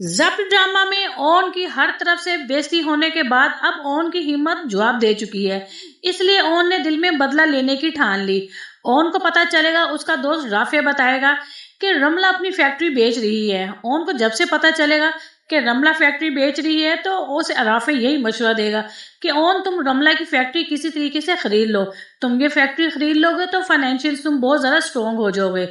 ज़ब्त drama में own की हर तरफ से बेइज्जती होने के बाद अब ओन की हिम्मत जवाब दे चुकी है। इसलिए ओन ने दिल में बदला लेने की ठान ली। ओन को पता चलेगा, उसका दोस्त राफे बताएगा कि रमला अपनी फैक्ट्री बेच रही है। ओन को जब से पता चलेगा कि रमला फैक्ट्री बेच रही है तो उस राफे यही मशवरा देगा कि ओन, तुम रमला की फैक्ट्री किसी तरीके से खरीद लो। तुम ये फैक्ट्री खरीद लोगे तो फाइनेंशियल तुम बहुत ज़्यादा स्ट्रोंग हो जाओगे।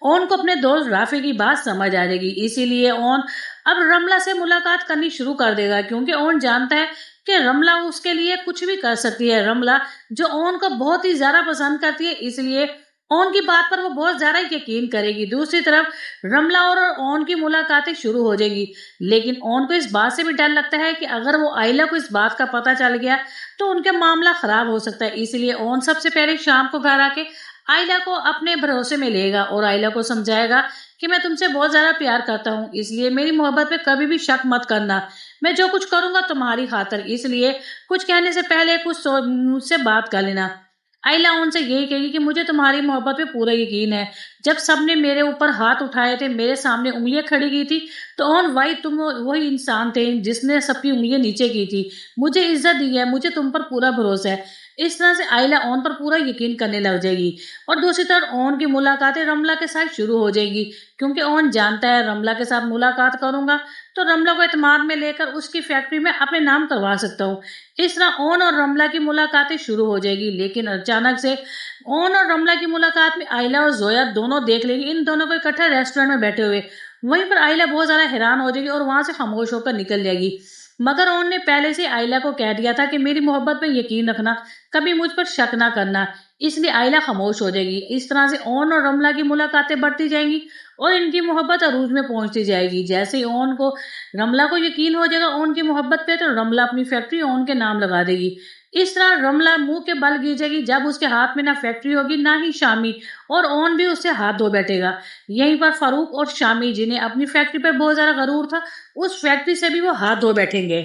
ओन को अपने दोस्त राफे की बात समझ आ जाएगी। इसीलिए ओन अब रमला से मुलाकात करनी शुरू कर देगा, क्योंकि ओन जानता है कि रमला उसके लिए कुछ भी कर सकती है। रमला जो ओन को बहुत ही ज्यादा पसंद करती है, इसलिए ओन की बात पर वो बहुत ज्यादा यकीन करेगी। दूसरी तरफ रमला और ओन की मुलाकातें शुरू हो जाएगी, लेकिन ओन को इस बात से भी डर लगता है कि अगर वो आयला को इस बात का पता चल गया तो उनका मामला खराब हो सकता है। इसलिए ओन सबसे पहले शाम को घर आके आयला को अपने भरोसे में लेगा और आयला को समझाएगा कि मैं तुमसे बहुत ज्यादा प्यार करता हूँ, इसलिए मेरी मोहब्बत पे कभी भी शक मत करना। मैं जो कुछ करूंगा तुम्हारी खातिर, इसलिए कुछ कहने से पहले मुझसे बात कर लेना। आयला उनसे यही कहेगी कि मुझे तुम्हारी मोहब्बत पे पूरा यकीन है। जब सबने मेरे ऊपर हाथ उठाए थे, मेरे सामने उंगलियां खड़ी की थी, तो ऑन वाई तुम वही इंसान थे जिसने सबकी उंगलियां नीचे की थी। मुझे इज्जत दी है, मुझे तुम पर पूरा भरोसा है। इस तरह से आयला ऑन पर पूरा यकीन करने लग जाएगी। और दूसरी तरफ ऑन की मुलाकातें रमला के साथ शुरू हो जाएगी, क्योंकि ऑन जानता है रमला के साथ मुलाकात करूंगा तो रमला को एतमाद में लेकर उसकी फैक्ट्री में अपने नाम करवा सकता हूँ। इस तरह ओन और रमला की मुलाकातें शुरू हो जाएगी। लेकिन अचानक से ओन और रमला की मुलाकात में आयला और जोया दोनों देख लेंगी इन दोनों को इकट्ठा रेस्टोरेंट में बैठे हुए। वहीं पर आयला बहुत ज्यादा हैरान हो जाएगी और वहां से खामोश होकर निकल जाएगी। मगर ओन ने पहले से आयला को कह दिया था कि मेरी मोहब्बत पे यकीन रखना, कभी मुझ पर शक ना करना। इसलिए आयला खामोश हो जाएगी। इस तरह से ओन और रमला की मुलाकातें बढ़ती जाएंगी और इनकी मोहब्बत अरूज में पहुंचती जाएगी। जैसे ही ओन को रमला को यकीन हो जाएगा ओन की मोहब्बत पे, तो रमला अपनी फैक्ट्री ओन के नाम लगा देगी। इस तरह रमला मुंह के बल गिर जाएगी जब उसके हाथ में ना फैक्ट्री होगी ना ही शामी, और ओन भी उससे हाथ धो बैठेगा। यहीं पर फारूक और शामी, जिन्हें अपनी फैक्ट्री पर बहुत ज्यादा गरूर था, उस फैक्ट्री से भी वो हाथ धो बैठेंगे।